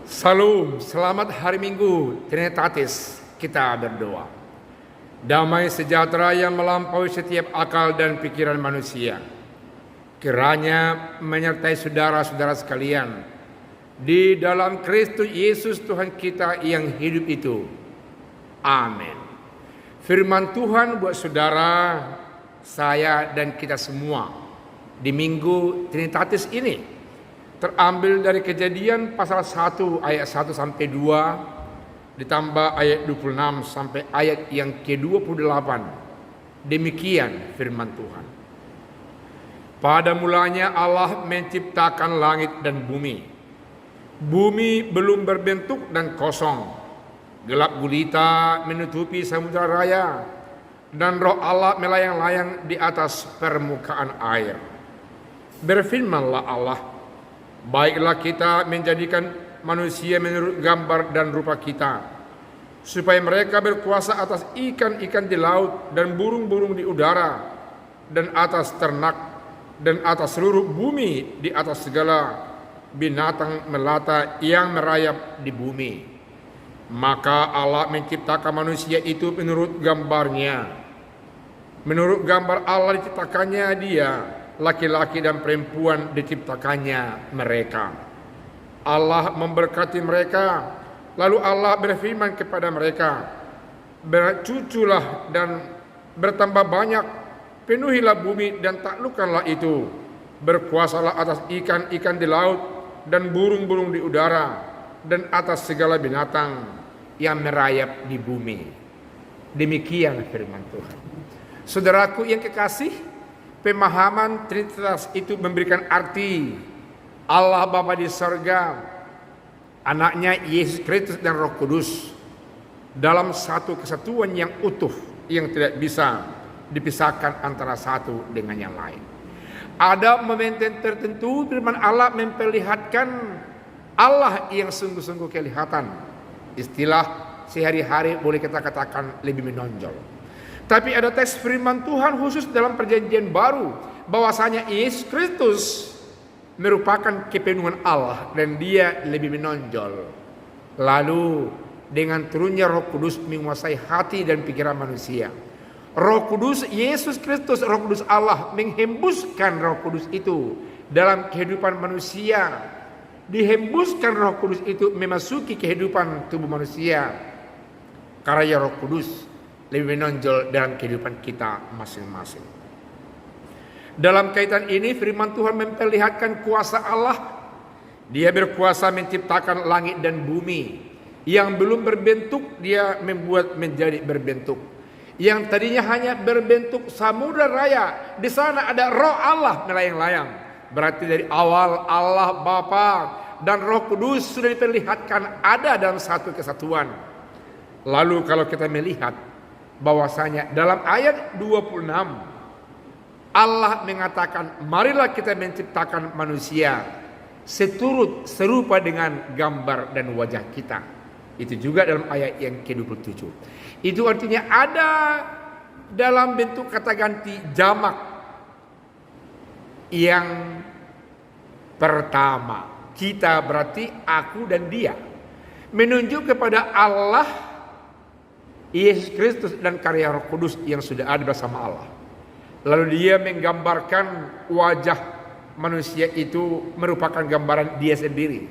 Salam, selamat hari Minggu Trinitatis. Kita berdoa. Damai sejahtera yang melampaui setiap akal dan pikiran manusia, kiranya menyertai saudara-saudara sekalian di dalam Kristus Yesus Tuhan kita yang hidup itu. Amin. Firman Tuhan buat saudara, saya dan kita semua di Minggu Trinitatis ini terambil dari Kejadian pasal 1 ayat 1 sampai 2 ditambah ayat 26 sampai ayat yang ke-28. Demikian firman Tuhan. Pada mulanya Allah menciptakan langit dan bumi. Bumi belum berbentuk dan kosong. Gelap gulita menutupi samudera raya, dan roh Allah melayang-layang di atas permukaan air. Berfirmanlah Allah, baiklah kita menjadikan manusia menurut gambar dan rupa kita, supaya mereka berkuasa atas ikan-ikan di laut dan burung-burung di udara, dan atas ternak, dan atas seluruh bumi, di atas segala binatang melata yang merayap di bumi. Maka Allah menciptakan manusia itu menurut gambarnya. Menurut gambar Allah diciptakannya dia, laki-laki dan perempuan diciptakannya mereka. Allah memberkati mereka, lalu Allah berfirman kepada mereka, bercuculah dan bertambah banyak, penuhilah bumi dan taklukkanlah itu, berkuasalah atas ikan-ikan di laut dan burung-burung di udara, dan atas segala binatang yang merayap di bumi. Demikian firman Tuhan. Saudaraku yang kekasih, pemahaman Trinitas itu memberikan arti Allah Bapa di sorga, anaknya Yesus Kristus dan Roh Kudus dalam satu kesatuan yang utuh, yang tidak bisa dipisahkan antara satu dengan yang lain. Ada momentum tertentu firman Allah memperlihatkan Allah yang sungguh-sungguh kelihatan. Istilah sehari-hari boleh kita katakan lebih menonjol. Tapi ada teks firman Tuhan khusus dalam perjanjian baru, bahwasanya Yesus Kristus merupakan kepenuhan Allah dan dia lebih menonjol. Lalu dengan turunnya Roh Kudus menguasai hati dan pikiran manusia. Roh Kudus Yesus Kristus, Roh Kudus Allah menghembuskan Roh Kudus itu dalam kehidupan manusia. Dihembuskan Roh Kudus itu memasuki kehidupan tubuh manusia. Karya Roh Kudus lebih menonjol dalam kehidupan kita masing-masing. Dalam kaitan ini firman Tuhan memperlihatkan kuasa Allah. Dia berkuasa menciptakan langit dan bumi. Yang belum berbentuk dia membuat menjadi berbentuk. Yang tadinya hanya berbentuk samudra raya, di sana ada roh Allah melayang-layang. Berarti dari awal Allah Bapa dan Roh Kudus sudah diperlihatkan ada dalam satu kesatuan. Lalu kalau kita melihat bahwasanya dalam ayat 26 Allah mengatakan, marilah kita menciptakan manusia serupa dengan gambar dan wajah kita. Itu juga dalam ayat yang ke-27. Itu artinya ada dalam bentuk kata ganti jamak yang pertama. Kita berarti aku dan dia, menunjuk kepada Allah, Yesus Kristus dan karya Roh Kudus yang sudah ada bersama Allah. Lalu dia menggambarkan wajah manusia itu merupakan gambaran dia sendiri.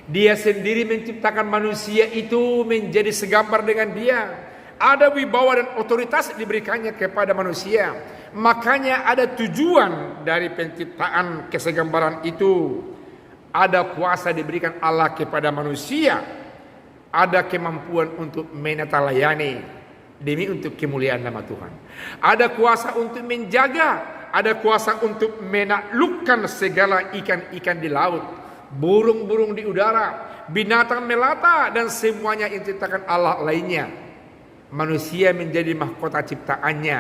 Dia sendiri menciptakan manusia itu menjadi segambar dengan dia. Ada wibawa dan otoritas diberikannya kepada manusia. Makanya ada tujuan dari penciptaan kesegambaran itu. Ada kuasa diberikan Allah kepada manusia. Ada kemampuan untuk menata layani demi untuk kemuliaan nama Tuhan. Ada kuasa untuk menjaga, ada kuasa untuk menaklukkan segala ikan-ikan di laut, burung-burung di udara, binatang melata dan semuanya yang diciptakan Allah lainnya. Manusia menjadi mahkota ciptaannya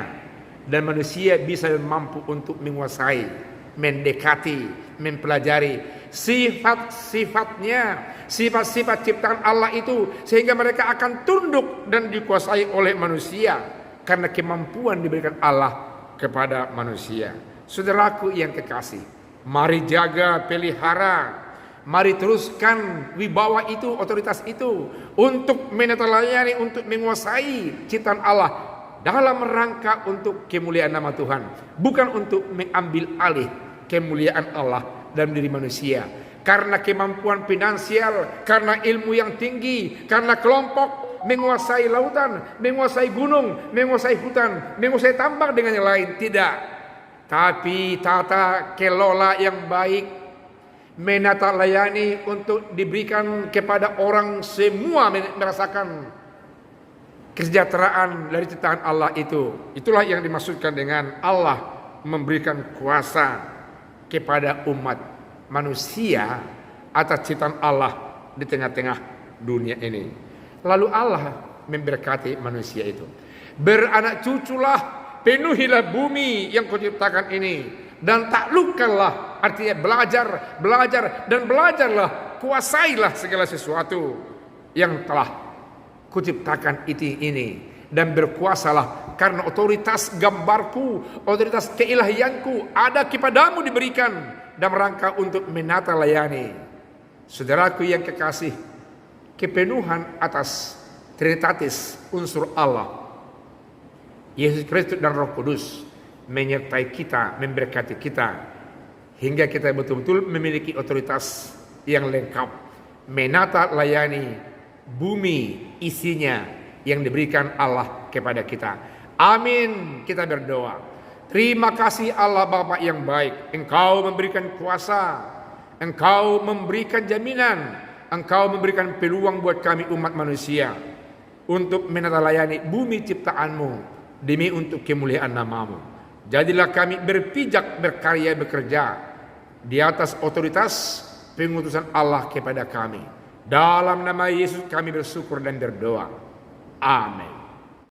dan manusia bisa mampu untuk menguasai, mendekati, mempelajari sifat-sifatnya, sifat-sifat ciptaan Allah itu, sehingga mereka akan tunduk dan dikuasai oleh manusia karena kemampuan diberikan Allah kepada manusia. Saudaraku yang kekasih, mari jaga, pelihara, Mari teruskan wibawa itu, otoritas itu untuk menelayani, untuk menguasai ciptaan Allah dalam rangka untuk kemuliaan nama Tuhan, bukan untuk mengambil alih kemuliaan Allah dalam diri manusia. Karena kemampuan finansial, karena ilmu yang tinggi, karena kelompok menguasai lautan, menguasai gunung, menguasai hutan, menguasai tambang dengan yang lain. Tidak. Tapi tata kelola yang baik, menata layani untuk diberikan kepada orang semua merasakan kesejahteraan dari ciptaan Allah itu. Itulah yang dimaksudkan dengan Allah memberikan kuasa kepada umat manusia atas ciptaan Allah di tengah-tengah dunia ini. Lalu Allah memberkati manusia itu. Beranak cuculah, penuhilah bumi yang kau ciptakan ini, dan taklukkanlah, artinya belajar dan belajarlah, kuasailah segala sesuatu yang telah kuciptakan ini, dan berkuasalah karena otoritas gambarku, otoritas keilahianku ada kepadamu diberikan dalam rangka untuk menata layani. Saudaraku yang kekasih, kepenuhan atas Trinitatis unsur Allah, Yesus Kristus dan Roh Kudus menyertai kita, memberkati kita hingga kita betul-betul memiliki otoritas yang lengkap menata layani bumi isinya yang diberikan Allah kepada kita. Amin. Kita berdoa. Terima kasih Allah Bapa yang baik, Engkau memberikan kuasa, Engkau memberikan jaminan, Engkau memberikan peluang buat kami umat manusia untuk menata layani bumi ciptaanmu demi untuk kemuliaan namamu. Jadilah kami berpijak, berkarya, bekerja di atas otoritas pengutusan Allah kepada kami. Dalam nama Yesus kami bersyukur dan berdoa. Amin.